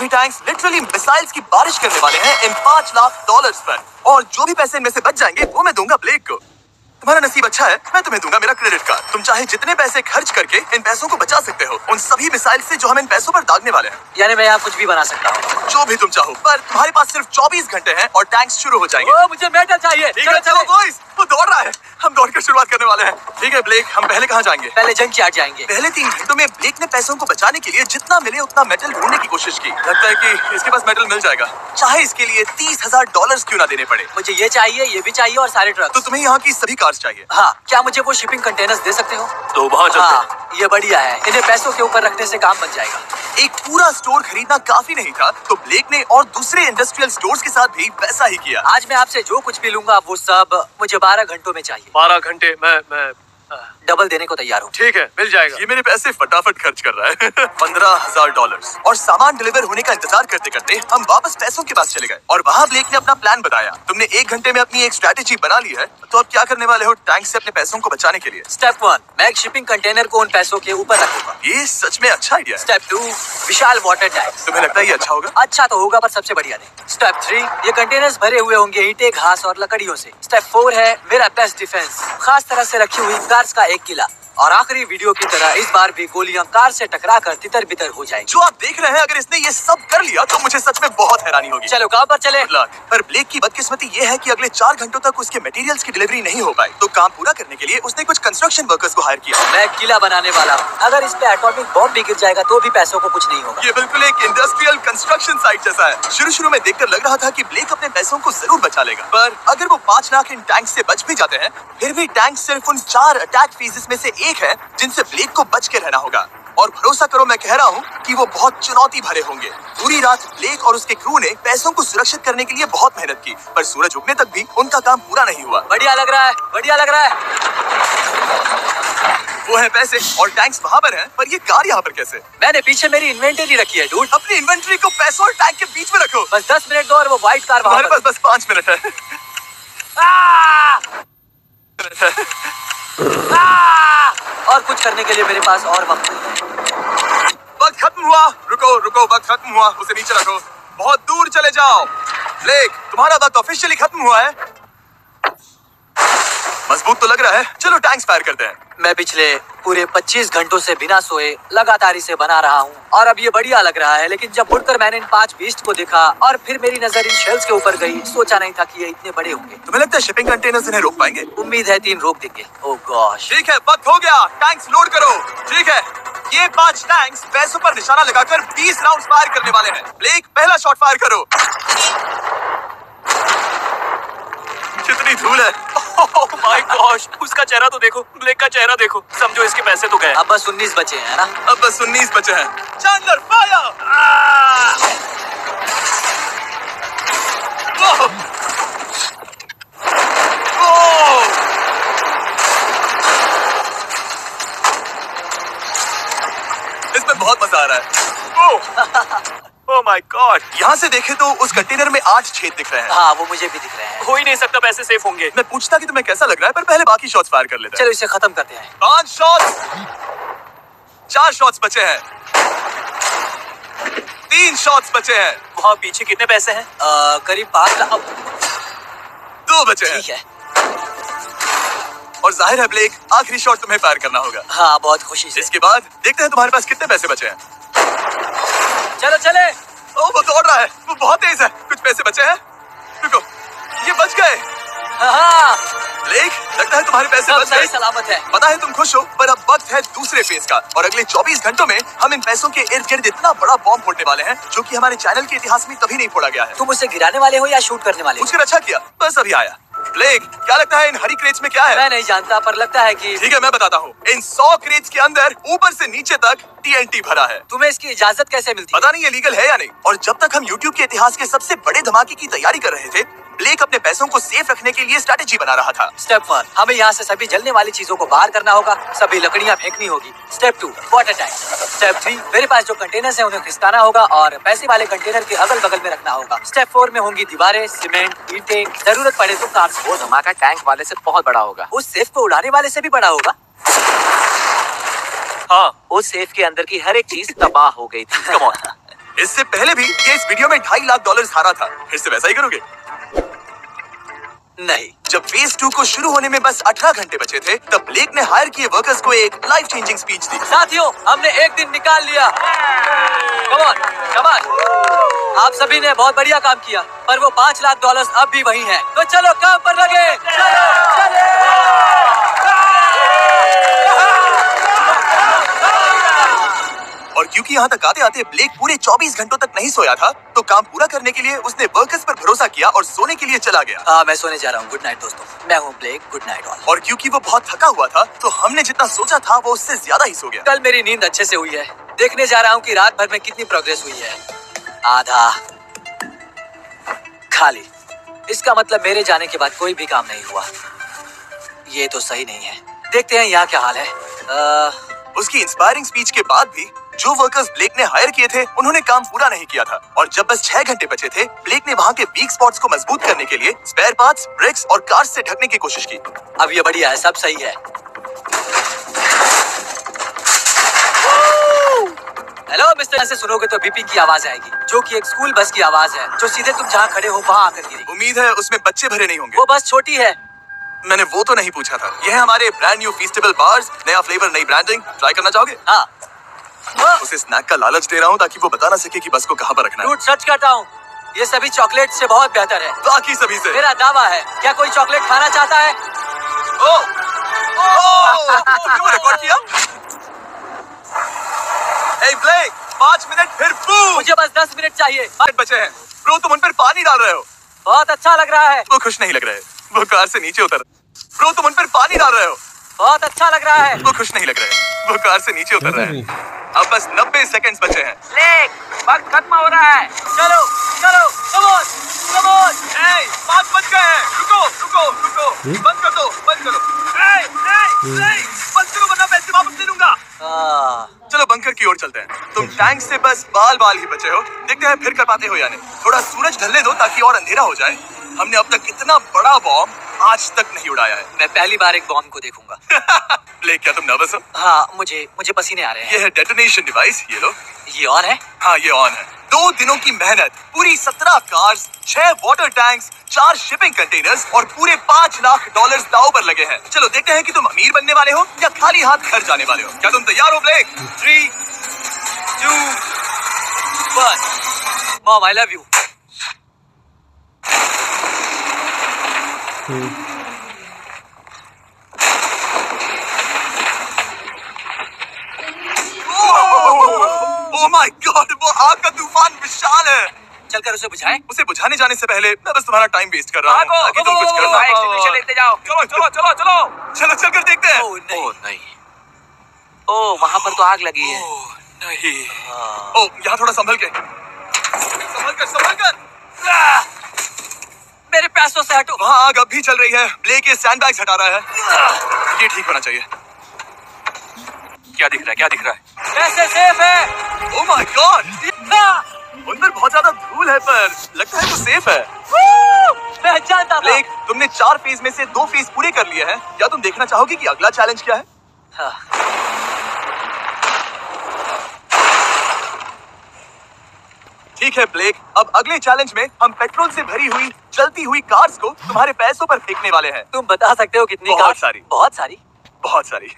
सभी tanks literally missiles की बारिश करने वाले हैं इन $5 लाख पर, और जो भी पैसे इनमें से बच जाएंगे वो मैं दूंगा ब्लेक को। तुम्हारा नसीब अच्छा है, मैं तुम्हें दूंगा मेरा क्रेडिट कार्ड। तुम चाहे जितने पैसे खर्च करके इन पैसों को बचा सकते हो उन सभी मिसाइल से जो हम इन पैसों पर दागने वाले हैं। यानी मैं यहाँ कुछ भी बना सकता हूँ? जो भी तुम चाहो, पर तुम्हारे पास सिर्फ 24 घंटे हैं और टैंक्स शुरू हो जाएंगे। मुझे मेडल चाहिए। ठीक है, चलो बॉयज, वो दौड़ रहा है, हम दौड़कर शुरुआत करने वाले हैं। ठीक है ब्लेक, हम पहले कहाँ जाएंगे? पहले जंग यार्ड जाएंगे। पहले 3 घंटों में ब्लेक ने पैसों को बचाने के लिए जितना मिले उतना मेटल ढूंढने की कोशिश की। लगता है कि इसके पास मेटल मिल जाएगा, चाहे इसके लिए $30,000 क्यों ना देने पड़े। मुझे ये चाहिए, ये भी चाहिए और सारे ट्रक। तो तुम्हें यहाँ की सभी कार्स चाहिए? हाँ। क्या मुझे वो शिपिंग कंटेनर्स दे सकते हो? तो वहाँ चलते हैं। हाँ, ये बढ़िया है, इन्हें पैसों के ऊपर रखने से काम बन जाएगा। एक पूरा स्टोर खरीदना काफी नहीं था, तो ब्लेक ने और दूसरे इंडस्ट्रियल स्टोर्स के साथ भी वैसा ही किया। आज मैं आपसे जो कुछ भी लूंगा वो सब मुझे 12 घंटों में चाहिए। 12 घंटे? मैं डबल देने को तैयार हूँ। ठीक है, मिल जाएगा। ये मेरे पैसे फटाफट खर्च कर रहा है। $15,000। और सामान डिलीवर होने का इंतजार करते करते हम वापस पैसों के पास चले गए और वहाँ ब्लेक ने अपना प्लान बताया। तुमने 1 घंटे में अपनी एक स्ट्रैटेजी बना ली है, तो अब क्या करने वाले हो टैंक से अपने पैसों को बचाने के लिए? स्टेप 1, मैं एक शिपिंग कंटेनर को उन पैसों के ऊपर रखूंगा। ये सच में अच्छा आइडिया है। स्टेप 2, विशाल वाटर टैंक। तुम्हें लगता है ये अच्छा होगा? अच्छा तो होगा, पर सबसे बढ़िया नहीं। स्टेप 3, ये कंटेनर्स भरे हुए होंगे ईंटें, घास और लकड़ियों से। स्टेप 4 है मेरा बेस्ट डिफेंस, खास तरह से रखी हुई कार्स का एक किला। और आखिरी वीडियो की तरह इस बार भी गोलियां कार से टकराकर तितर बितर हो जाएंगी। जो आप देख रहे हैं, अगर इसने ये सब कर लिया तो मुझे सच में बहुत हैरानी होगी। चलो काम पर चले। पर ब्लेक की बदकिस्मती ये है कि अगले 4 घंटों तक उसके मटेरियल्स की डिलीवरी नहीं हो पाई, तो काम पूरा करने के लिए उसने कुछ कंस्ट्रक्शन वर्कर्स को हायर किया। मैं किला बनाने वाला हूँ, अगर इस पे एटॉमिक बॉम्ब भी गिर जाएगा तो भी पैसों को कुछ नहीं होगा। ये बिल्कुल एक इंडस्ट्रियल कंस्ट्रक्शन साइट जैसा है। शुरू में देखकर लग रहा था कि ब्लेक अपने पैसों को जरूर बचा लेगा, पर अगर वो 5 लाख इन टैंक से बच भी जाते हैं, फिर भी टैंक सिर्फ उन 4 अटैक फेजेस में से एक है जिनसे ब्लेक को बच के रहना होगा। और भरोसा करो, मैं कह रहा हूँ कि वो बहुत चुनौती भरे होंगे। पूरी रात ब्लेक और उसके क्रू ने पैसों को सुरक्षित करने के लिए बहुत मेहनत की, पर सूरज उगने तक भी उनका काम पूरा नहीं हुआ। बढ़िया लग रहा है, बढ़िया लग रहा है। वो है पैसे और टैंक्स वहाँ पर हैं, पर ये कार यहाँ पर कैसे? मैंने पीछे मेरी इन्वेंटरी रखी है डूड। अपनी इन्वेंटरी को पैसों और टैंक के बीच में रखो। बस 10 मिनट दो और वो व्हाइट कार हमारे पास बस 5 मिनट है। और कुछ करने के लिए मेरे पास और वक्त नहीं है। वक्त खत्म हुआ। रुको, वक्त खत्म हुआ। उसे नीचे रखो, बहुत दूर चले जाओ। ब्लेक, तुम्हारा वक्त ऑफिशियली खत्म हुआ है। मजबूत तो लग रहा है। चलो टैंक्स फायर करते हैं। मैं पिछले पूरे 25 घंटों से बिना सोए लगातार इसे बना रहा हूँ और अब ये बढ़िया लग रहा है, लेकिन जब मुड़कर मैंने इन 5 बीस्ट को देखा और फिर मेरी नजर इन शेल्स के ऊपर गई, सोचा नहीं था कि ये इतने बड़े होंगे। तुम्हें लगता है शिपिंग कंटेनर्स इन्हें रोक पाएंगे? उम्मीद है 3 रोक देंगे। ओह गॉश। ठीक है, वक्त हो गया, टैंक्स लोड करो। ठीक है, ये 5 टैंक्स पैसों पर निशाना लगाकर 20 राउंड फायर करने वाले हैं। ब्लेक, पहला शॉट फायर करो। कितनी धूल है। ओह माय गॉश, उसका चेहरा तो देखो, ब्लेक का चेहरा देखो। समझो इसके पैसे तो गए। अब बस 19 बचे हैं ना? अब बस 19 बचे हैं। Chandler fire. इसमें बहुत मजा आ रहा है। ओह माय गॉड, यहाँ से देखे तो उस कंटेनर में 8 छेद दिख रहे हैं। हाँ, वो मुझे भी दिख रहे हैं। हो ही नहीं सकता पैसे सेफ होंगे। मैं पूछता कि तुम्हें कैसा लग रहा है, पर पहले बाकी शॉट्स फायर कर लेते हैं। चलो इसे खत्म करते हैं। 5 शॉट्स, 4 शॉट्स बचे हैं, 3 शॉट्स बचे हैं। वहाँ पीछे कितने पैसे हैं? करीब 5 लाख। 2 बचे हैं। ठीक है। और जाहिर है ब्लेक, आखिरी शॉट तुम्हें फायर करना होगा। हाँ, बहुत खुशी से। इसके बाद देखते हैं तुम्हारे पास कितने पैसे बचे हैं। चलो चले। ओह, वो दौड़ रहा है, वो बहुत तेज है। कुछ पैसे बचे हैं। रुको, ये बच गए। हाँ, ब्लेक, लगता है तुम्हारे पैसे बच सही गए। सलामत है। पता है तुम खुश हो, पर अब वक्त है दूसरे फेज का और अगले 24 घंटों में हम इन पैसों के इर्द गिर्द इतना बड़ा बॉम्ब फोड़ने वाले हैं जो कि हमारे चैनल के इतिहास में कभी नहीं फोड़ा गया है। तुम उसे गिराने वाले हो या शूट करने वाले हो? मुझे अच्छा किया, बस अभी आया। ब्लेक, क्या लगता है इन हरी क्रेट्स में क्या है? मैं नहीं जानता, पर लगता है कि ठीक है, मैं बताता हूँ। इन 100 क्रेट्स के अंदर ऊपर से नीचे तक TNT भरा है। तुम्हें इसकी इजाजत कैसे मिलती है? पता नहीं ये लीगल है या नहीं। और जब तक हम YouTube के इतिहास के सबसे बड़े धमाके की तैयारी कर रहे थे, ब्लेक अपने पैसों को सेफ रखने के लिए स्ट्रेटेजी बना रहा था। स्टेप 1, हमें यहाँ से सभी जलने वाली चीजों को बाहर करना होगा, सभी लकड़ियाँ फेंकनी होगी। Step 2, water tank. स्टेप 3, मेरे पास जो कंटेनर्स हैं उन्हें खिसकाना होगा और पैसे वाले कंटेनर के अगल बगल में रखना होगा। स्टेप 4 में होंगी दीवारें, सीमेंट, ईंटें, जरूरत पड़े तो कार्स। वो धमाका टैंक वाले से बहुत बड़ा होगा। उस सेफ को उड़ाने वाले से भी बड़ा होगा। हाँ, उस सेफ के अंदर की हर एक चीज तबाह हो गई थी। Come on. इससे पहले भी ये इस वीडियो में $2.5 लाख हारा था। फिर से वैसा ही करोगे? नहीं। जब फेज 2 को शुरू होने में बस 18 घंटे बचे थे, तब ब्लेक ने हायर किए वर्कर्स को एक लाइफ चेंजिंग स्पीच दी। साथियों, हमने एक दिन निकाल लिया। कम ऑन, शाबाश। आप सभी ने बहुत बढ़िया काम किया, पर वो $5 लाख अब भी वही हैं। तो चलो काम पर लगे। चलो। और क्योंकि यहाँ तक आते आते ब्लेक पूरे 24 घंटों तक नहीं सोया था, तो काम पूरा करने के लिए उसने वर्कर्स पर भरोसा किया और सोने के लिए चला गया। हाँ, मैं सोने जा रहा हूँ। गुड नाइट दोस्तों, मैं हूँ ब्लेक। Good night all. और क्योंकि वो बहुत थका हुआ था, तो हमने जितना सोचा था वो उससे ज्यादा ही सो गया। कल मेरी नींद अच्छे से हुई है। देखने जा रहा हूँ कि रात भर में कितनी प्रोग्रेस हुई है। आधा खाली। इसका मतलब मेरे जाने के बाद कोई भी काम नहीं हुआ। ये तो सही नहीं है। देखते हैं यहाँ क्या हाल है। उसकी इंस्पायरिंग स्पीच के बाद भी जो वर्कर्स ब्लेक ने हायर किए थे, उन्होंने काम पूरा नहीं किया था। और जब बस 6 घंटे बचे थे, ब्लेक ने वहाँ के वीक स्पॉट्स को मजबूत करने के लिए स्पेयर पार्ट्स, ब्रेक्स और कार्स से ढकने की कोशिश की। अब ये बढ़िया है, सब सही है। हेलो मिस्टर, ऐसे सुनोगे तो बीपिंग की आवाज आएगी, जो कि एक स्कूल बस की आवाज है, जो सीधे तुम जहाँ खड़े हो वहाँ आकर गिरी। उम्मीद है उसमें बच्चे भरे नहीं होंगे। वो बस छोटी है। मैंने वो तो नहीं पूछा था। यह है हमारे ब्रांड न्यू फीस्टेबल बार्स, नया फ्लेवर, नई ब्रांडिंग। ट्राई करना चाहोगे? हाँ। उसे स्नैक का लालच दे रहा हूँ ताकि वो बता ना सके कि बस को कहाँ पर रखना है। झूठ सच कहता हूँ, ये सभी चॉकलेट से बहुत बेहतर है। बाकी सभी से। मेरा दावा है। क्या कोई चॉकलेट खाना चाहता है? तुमने वो रिकॉर्ड किया? Hey ब्लेक, 5 मिनट फिर फूल। मुझे बस 10 मिनट चाहिए। 5 बचे हैं। ब्रो, तुम उन पर पानी डाल रहे हो। बहुत अच्छा लग रहा है। वो खुश नहीं लग रहे। वो कार से नीचे उतर। ब्रो, तुम उन पर पानी डाल रहे हो। बहुत अच्छा लग रहा है। वो खुश नहीं लग रहे। वो कार से नीचे उतर रहे हैं। अब बस 90 सेकंड्स बचे हैं। ब्लेक, वक्त खत्म हो रहा है। चलो, चलो, कम ऑन, कम ऑन। 5 बज गए हैं। रुको। बंद कर दो, बंद करो। बंद करो वरना पैसे वापस ले लूंगा। चलो बंकर की ओर चलते हैं। तुम टैंक से बस बाल ही बचे हो। देखते हैं फिर कर पाते हो या नहीं। थोड़ा सूरज ढलने दो ताकि और अंधेरा हो जाए। हमने अब तक इतना बड़ा बॉम्ब आज तक नहीं उड़ाया है। मैं पहली बार एक बॉम्ब को देखूंगा। ब्लेक, क्या तुम नर्वस हो? हाँ, मुझे पसीने आ रहे हैं। ये है डेटोनेशन डिवाइस, ये लो। ये ऑन है? हाँ, ये ऑन है। 2 दिनों की मेहनत, पूरी 17 cars, 6 water tanks, 4 shipping containers और पूरे $5 लाख दांव पर लगे हैं। चलो देखते हैं कि तुम अमीर बनने वाले हो या खाली हाथ घर जाने वाले हो। क्या तुम तैयार हो Blake? 3, 2, 1। Mom, I love you. Oh my god, वो आग का तूफान विशाल है। चलकर उसे बुझाएं। उसे बुझाने जाने से पहले मैं बस तुम्हारा टाइम वेस्ट कर रहा हूँ ताकि तुम कुछ कर पाओ। एक्सटिंग्विशर लेते जाओ। चलो चलकर देखते हैं। ओह नहीं। ओह, वहाँ पर तो आग लगी है। नहीं। ओह, यहाँ थोड़ा संभल कर। मेरे पैसों से हटो। वहाँ आग अब भी चल रही है। ब्लेक ये सैंडबैग्स हटा रहा है। ये ठीक होना चाहिए। क्या दिख रहा है? पैसे सेफ है। ओह माय गॉड, उन पर बहुत ज्यादा धूल है, पर लगता है वो सेफ है। मैं जानता था। ब्लेक, तुमने 4 फेज में से 2 फेज पूरे कर लिए हैं। क्या तुम देखना चाहोगे कि अगला चैलेंज क्या है? हाँ। ठीक है ब्लेक, अब अगले चैलेंज में हम पेट्रोल से भरी हुई जलती हुई कार्स को तुम्हारे पैसों पर फेंकने वाले हैं। तुम बता सकते हो कितनी? बहुत सारी। बहुत सारी।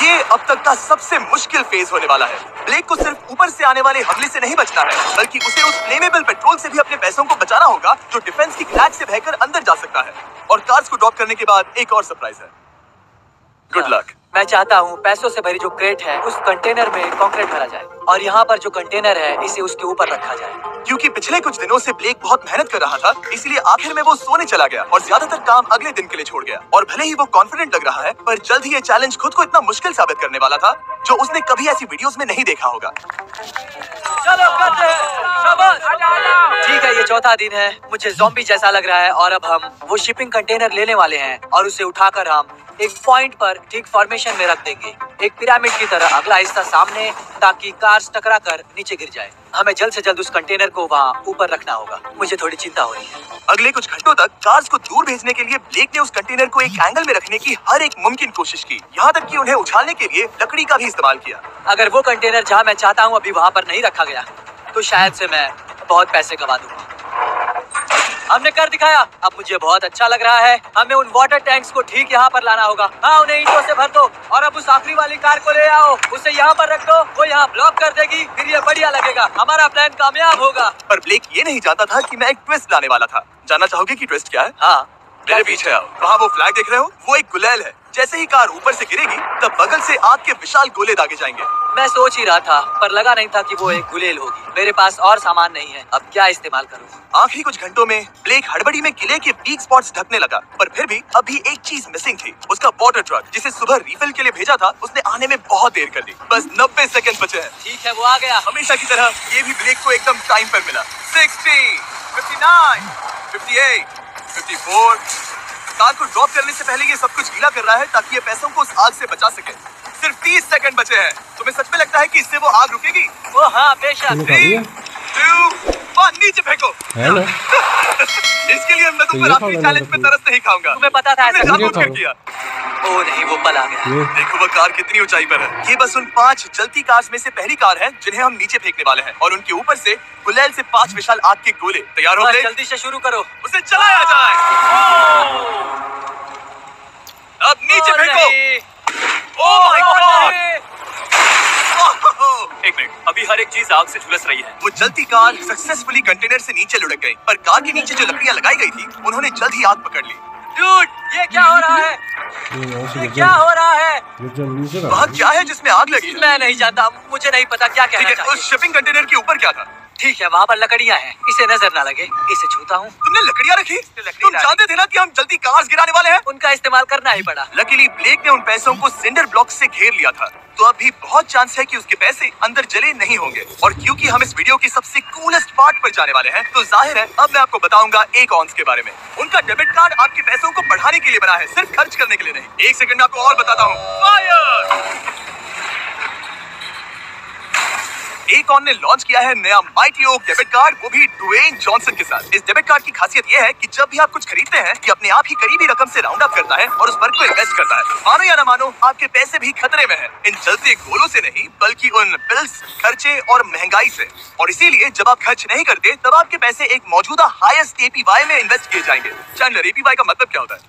ये अब तक का सबसे मुश्किल फेज होने वाला है। ब्लेक को सिर्फ ऊपर से आने वाले हमले से नहीं बचना है, बल्कि उसे उस फ्लेमेबल पेट्रोल से भी अपने पैसों को बचाना होगा, जो डिफेंस की क्लैच से बहकर अंदर जा सकता है। और कार्स को ड्रॉप करने के बाद एक और सरप्राइज है। Good luck. मैं चाहता हूँ पैसों से भरी जो क्रेट है उस कंटेनर में कंक्रीट भरा जाए, और यहाँ पर जो कंटेनर है इसे उसके ऊपर रखा जाए। क्योंकि पिछले कुछ दिनों से ब्लेक बहुत मेहनत कर रहा था, इसलिए आखिर में वो सोने चला गया और ज्यादातर काम अगले दिन के लिए छोड़ गया। और भले ही वो कॉन्फिडेंट लग रहा है, पर जल्द ही ये चैलेंज खुद को इतना मुश्किल साबित करने वाला था, जो उसने कभी ऐसी वीडियोस में नहीं देखा होगा। चलो करते हैं। शाबाश। ठीक है, ये चौथा दिन है। मुझे ज़ॉम्बी जैसा लग रहा है, और अब हम वो शिपिंग कंटेनर लेने वाले हैं और उसे उठाकर हम एक पॉइंट पर ठीक फॉर्मेशन फॉर्मेशन में रख देंगे, एक पिरामिड की तरह। अगला हिस्सा सामने, ताकि कार्स टकरा कर नीचे गिर जाए। हमें जल्द से जल्द उस कंटेनर को वहाँ ऊपर रखना होगा। मुझे थोड़ी चिंता हो रही है। अगले कुछ घंटों तक कार्स को दूर भेजने के लिए ब्लेक ने उस कंटेनर को एक एंगल में रखने की हर एक मुमकिन कोशिश की, यहाँ तक कि उन्हें उछालने के लिए लकड़ी का भी इस्तेमाल किया। अगर वो कंटेनर जहाँ मैं चाहता हूँ अभी वहाँ पर नहीं रखा गया, तो शायद से मैं बहुत पैसे गवा दूंगा। हमने कर दिखाया, अब मुझे बहुत अच्छा लग रहा है। हमें उन वाटर टैंक्स को ठीक यहाँ पर लाना होगा। हाँ, उन्हें ईंटों से भर दो और अब उस आखिरी वाली कार को ले आओ। उसे यहाँ पर रख दो, वो यहाँ ब्लॉक कर देगी, फिर ये बढ़िया लगेगा। हमारा प्लान कामयाब होगा। पर ब्लेक ये नहीं जानता था कि मैं एक ट्विस्ट लाने वाला था। जानना चाहोगे कि ट्विस्ट क्या है? हाँ, मेरे पीछे आओ। वहाँ वो फ्लैग देख रहे हो? वो एक गुलेल है। जैसे ही कार ऊपर से गिरेगी, तब बगल से आग के विशाल गोले दागे जाएंगे। मैं सोच ही रहा था, पर लगा नहीं था कि वो एक गुलेल होगी। मेरे पास और सामान नहीं है, अब क्या इस्तेमाल करूँ? आखिरी कुछ घंटों में ब्लेक हड़बड़ी में किले के वीक स्पॉट्स ढकने लगा, पर फिर भी अभी एक चीज मिसिंग थी। उसका वाटर ट्रक, जिसे सुबह रिफिल के लिए भेजा था, उसने आने में बहुत देर कर दी। बस 90 सेकंड बचे हैं। ठीक है, वो आ गया। हमेशा की तरह ये भी ब्लेक को एकदम टाइम पर मिला। 60, 59, 58, 54। कार को ड्रॉप करने से पहले ये सब कुछ गीला कर रहा है ताकि ये पैसों को उस आग से बचा सके। सिर्फ 30 सेकंड बचे हैं। तुम्हें सच में लगता है कि इससे वो आग रुकेगी? ओ हाँ, बेशक। 3, 2, 1, नीचे फेंको। इसके लिए मैं तुम पर आखिरी चैलेंज में तरस नहीं खाऊंगा। तुम्हें पता था ऐसा तुमने किया। ओ नहीं, वो पल आ गया। देखो वो कार कितनी ऊंचाई पर है। ये बस उन 5 जलती कार्स में से पहली कार है जिन्हें हम नीचे फेंकने वाले हैं, और उनके ऊपर से गुलेल से 5 विशाल आग के गोले। तैयार हो गए? जल्दी से शुरू करो। उसे चलाया जाए। अब नीचे फेंको। ओह माय गॉड! एक मिनट, अभी हर एक चीज आग से झुलस रही है। वो जलती कार सक्सेसफुली कंटेनर से नीचे लुढ़क गई, पर कार के नीचे जो लकड़ियां लगाई गई थी, उन्होंने जल्द ही आग पकड़ ली। डूड, ये क्या हो रहा है? ये क्या हो रहा है? वहाँ क्या है जिसमें आग लगी? मैं नहीं जानता, मुझे नहीं पता क्या कहना चाहिए। उस शिपिंग कंटेनर के ऊपर क्या था? ठीक है, वहाँ पर लकड़ियाँ हैं, इसे नजर ना लगे। इसे छूता हूँ। तुमने लकड़ियाँ रखी? तुम जानते थे ना कि हम जल्दी कार्स गिराने वाले हैं? उनका इस्तेमाल करना ही पड़ा। लकीली ब्लेक ने उन पैसों को सिंडर ब्लॉक से घेर लिया था, तो अभी बहुत चांस है कि उसके पैसे अंदर जले नहीं होंगे। और क्योंकि हम इस वीडियो की सबसे कूलेस्ट पार्ट पर जाने वाले हैं, तो जाहिर है अब मैं आपको बताऊंगा एक ऑन्स के बारे में। उनका डेबिट कार्ड आपके पैसों को बढ़ाने के लिए बना है, सिर्फ खर्च करने के लिए नहीं। एक सेकंड में आपको और बताता हूँ। फायर! एकॉन ने लॉन्च किया है नया माइटी ओक डेबिट कार्ड, वो भी ड्वेन जॉनसन के साथ। इस डेबिट कार्ड की खासियत ये है कि जब भी आप कुछ खरीदते हैं, ये अपने आप ही करीबी रकम से राउंड अप करता है और उस पर को इन्वेस्ट करता है। मानो या ना मानो, आपके पैसे भी खतरे में हैं, इन जलते गोलों से नहीं, बल्कि उन बिल्स, खर्चे और महंगाई से। और इसीलिए जब आप खर्च नहीं करते, तब आपके पैसे एक मौजूदा हाईएस्ट एपीवाई में इन्वेस्ट किए जाएंगे। चैंडलर, एपीवाई का मतलब क्या होता है?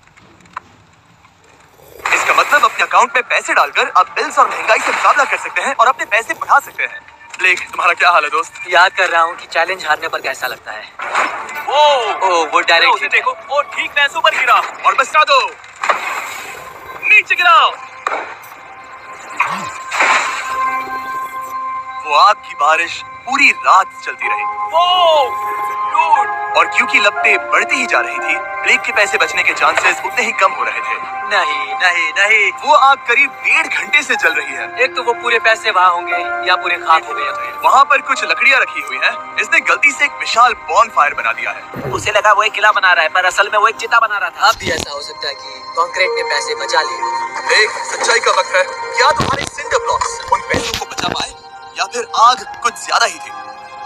इसका मतलब अपने अकाउंट में पैसे डालकर आप बिल्स और महंगाई से मुकाबला कर सकते हैं और अपने पैसे बढ़ा सकते हैं। ब्लेक, तुम्हारा क्या हाल है दोस्त? याद कर रहा हूँ कि चैलेंज हारने पर कैसा लगता है। वो डायरेक्ट देखो, वो ठीक पैसों पर गिरा। और बचा दो, नीचे गिराओ। वो आग की बारिश पूरी रात चलती रही। और क्योंकि लपटें बढ़ती ही जा रही थी, ब्लेक के पैसे बचने के चांसेस उतने ही कम हो रहे थे। नहीं नहीं नहीं, वो आग करीब 1.5 घंटे से जल रही है। एक तो वो पूरे पैसे वहाँ होंगे या पूरे खाक हो गए। वहाँ पर कुछ लकड़ियाँ रखी हुई हैं। इसने गलती से एक विशाल बॉन फायर बना दिया है। उसे लगा वो एक किला बना रहा है, पर असल में वो एक चिता बना रहा था। अब भी ऐसा हो सकता है कि कंक्रीट ने पैसे बचा लिए। देख, सच्चाई का वक्त है। क्या तुम्हारे सिंडर ब्लॉक्स उन पैसों को बचा पाए, या फिर आग कुछ ज्यादा ही थी?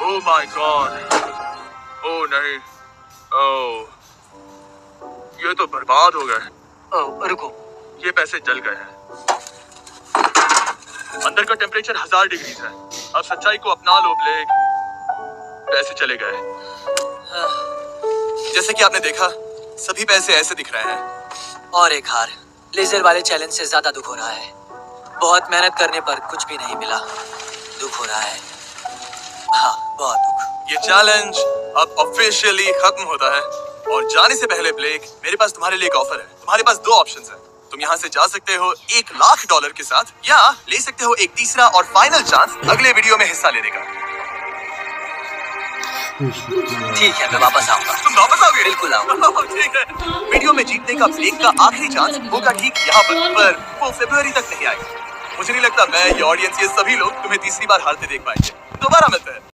ओह माय गॉड! ओह नहीं, ओह, ये तो बर्बाद हो गए। ओह रुको, ये पैसे जल गए हैं। अंदर का टेम्परेचर 1000 डिग्री है। अब सच्चाई को अपना लो ब्लेक, पैसे चले गए। जैसे कि आपने देखा, सभी पैसे ऐसे दिख रहे हैं। और एक हार, लेजर वाले चैलेंज से ज्यादा दुख हो रहा है। बहुत मेहनत करने पर कुछ भी नहीं मिला, दुख हो रहा है। हाँ, बहुत दुख। ये चैलेंज अब ऑफिशियली खत्म होता है। और जाने से पहले ब्लेक, मेरे पास तुम्हारे लिए एक ऑफर है। तुम्हारे पास 2 ऑप्शंस हैं। तुम यहाँ से जा सकते हो $1,00,000 के साथ, या ले सकते हो एक तीसरा और फाइनल चांस अगले वीडियो में हिस्सा लेने का। ठीक है, मैं वापस आऊंगा। तुम वापस आओगे? बिल्कुल आऊंगा। ठीक है। वीडियो में जीतने का ब्लेक का आखिरी चांस होगा ठीक यहाँ पर वो फरवरी तक नहीं आएगा। मुझे नहीं लगता मैं, ये ऑडियंस, ये सभी लोग तुम्हें तीसरी बार हारते देख पाएंगे। दोबारा मिलते हैं।